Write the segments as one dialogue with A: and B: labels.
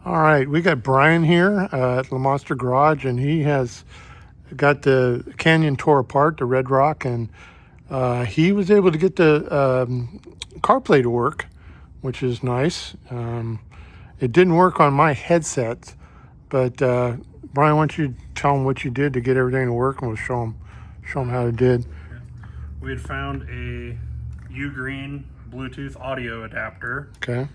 A: All right, we got Brian here at Lamonster Garage, and he has got the Canyon tore apart, the Red Rock, and he was able to get the CarPlay to work, which is nice. It didn't work on my headset, but Brian, why don't you tell him what you did to get everything to work, and we'll show him how it did.
B: We had found a U-Green Bluetooth audio adapter.
A: Okay.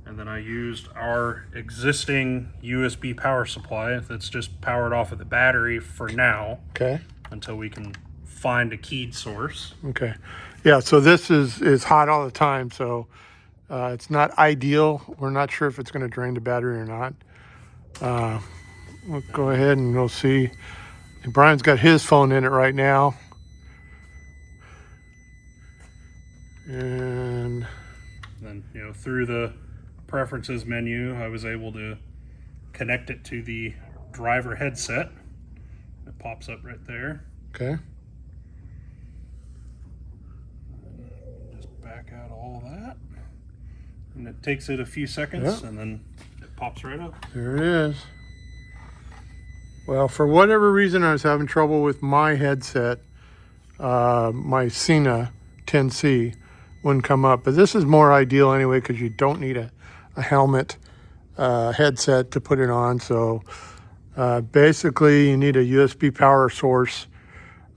B: And then I used our existing USB power supply that's just powered off of the battery for now.
A: Okay.
B: Until we can find a keyed source.
A: Okay. Yeah, so this is hot all the time, so it's not ideal. We're not sure if it's going to drain the battery or not. We'll go ahead and we'll see. And Brian's got his phone in it right now. And
B: then, through the preferences menu, I was able to connect it to the driver headset. It pops up right there.
A: Okay.
B: Just back out all that. And it takes it a few seconds, and then it pops right up.
A: There it is. Well, for whatever reason, I was having trouble with my headset. My Cena 10C wouldn't come up, but this is more ideal anyway because you don't need a helmet headset to put it on. So basically you need a USB power source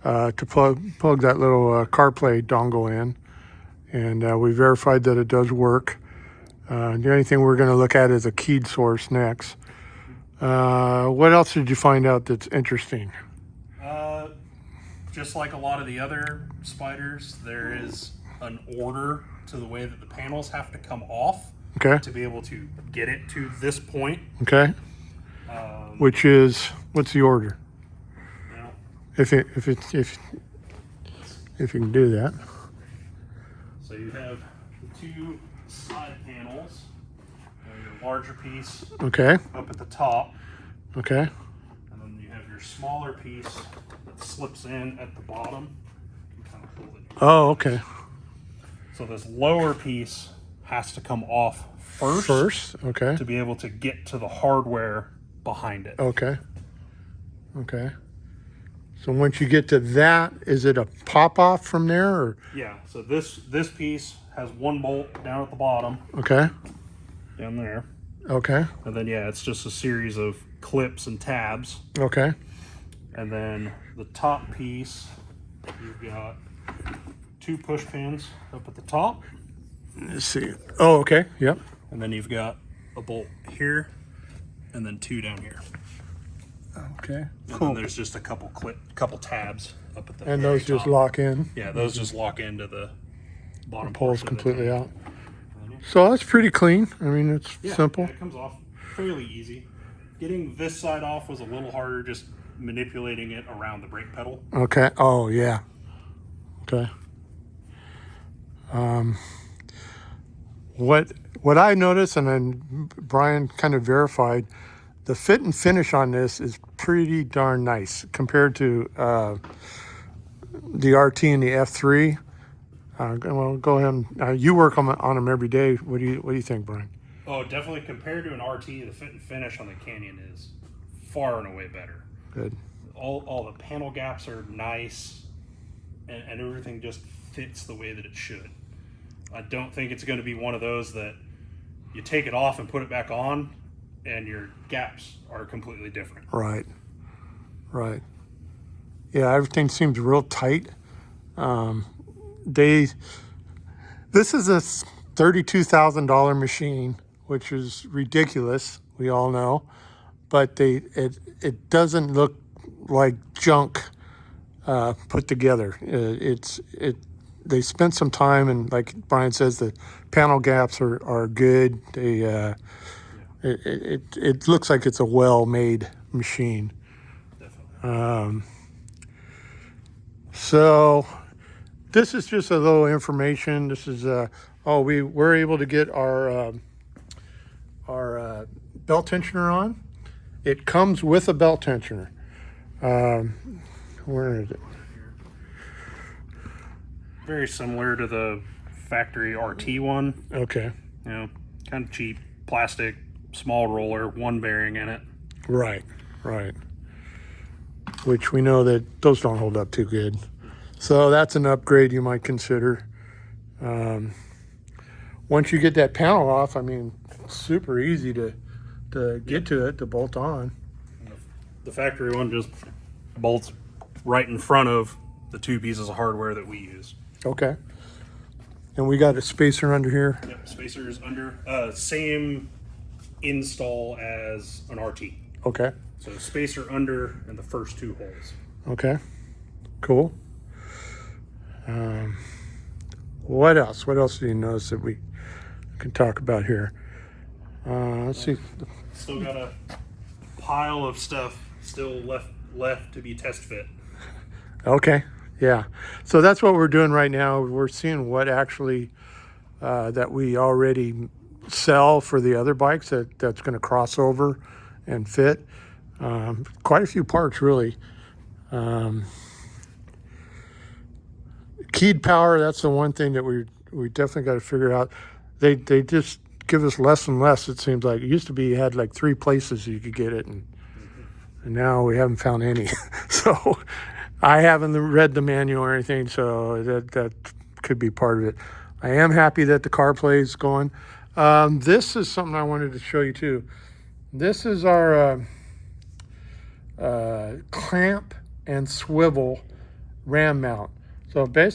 A: to plug that little CarPlay dongle in, and we verified that it does work. The only thing we're going to look at is a keyed source next. What else did you find out that's interesting?
B: Just like a lot of the other spiders, there is an order to the way that the panels have to come off.
A: Okay.
B: To be able to get it to this point.
A: Okay. Which is, what's the order?
B: Now,
A: if you can do that.
B: So you have the two side panels, your larger piece.
A: Okay.
B: Up at the top.
A: Okay.
B: And then you have your smaller piece that slips in at the bottom. You can kind of hold it.
A: Oh, okay.
B: So this lower piece has to come off first.
A: Okay.
B: To be able to get to the hardware behind it.
A: Okay. Okay. So once you get to that, is it a pop off from there, or?
B: Yeah. So this piece has one bolt down at the bottom.
A: Okay.
B: Down there.
A: Okay.
B: And then it's just a series of clips and tabs.
A: Okay.
B: And then the top piece, you've got two push pins up at the top.
A: Let's see. Oh, okay. Yep.
B: And then you've got a bolt here, and then two down here.
A: Okay.
B: And
A: cool.
B: then there's just a couple tabs up at the
A: and those just lock in.
B: Yeah, those just lock into the bottom.
A: The pole's completely out. So that's pretty clean. I mean, it's simple.
B: Yeah, it comes off fairly easy. Getting this side off was a little harder, just manipulating it around the brake pedal.
A: Okay. Oh, yeah. Okay. What I noticed, and then Brian kind of verified, the fit and finish on this is pretty darn nice compared to the RT and the F3. Well, go ahead. You work on them every day. What do you think, Brian?
B: Oh, definitely compared to an RT, the fit and finish on the Canyon is far and away better.
A: Good.
B: All the panel gaps are nice, and everything just fits the way that it should. I don't think it's going to be one of those that you take it off and put it back on, and your gaps are completely different.
A: Right. Right. Yeah, everything seems real tight. This is a $32,000 machine, which is ridiculous. We all know, but it doesn't look like junk put together. They spent some time, and like Brian says, the panel gaps are good. It looks like it's a well-made machine.
B: Definitely.
A: So this is just a little information. This is we were able to get our belt tensioner on. It comes with a belt tensioner. Where is it?
B: Very similar to the factory RT one.
A: Okay.
B: Kind of cheap, plastic, small roller, one bearing in it.
A: Right, right. Which we know that those don't hold up too good. So that's an upgrade you might consider. Once you get that panel off, I mean, it's super easy to get to it, to bolt on.
B: The factory one just bolts right in front of the two pieces of hardware that we use.
A: Okay. And we got a spacer under here.
B: Yep, spacers under, same install as an RT.
A: Okay.
B: So spacer under and the first two holes.
A: Okay. Cool. What else? What else do you notice that we can talk about here? Let's see.
B: Still got a pile of stuff still left to be test fit.
A: Okay. Yeah. So that's what we're doing right now. We're seeing what actually that we already sell for the other bikes that's going to cross over and fit. Quite a few parts, really. Keyed power, that's the one thing that we definitely got to figure out. They just give us less and less, it seems like. It used to be you had like 3 places you could get it, and now we haven't found any. So I haven't read the manual or anything, so that could be part of it. I am happy that the CarPlay is going. This is something I wanted to show you too. This is our clamp and swivel ram mount. So basically,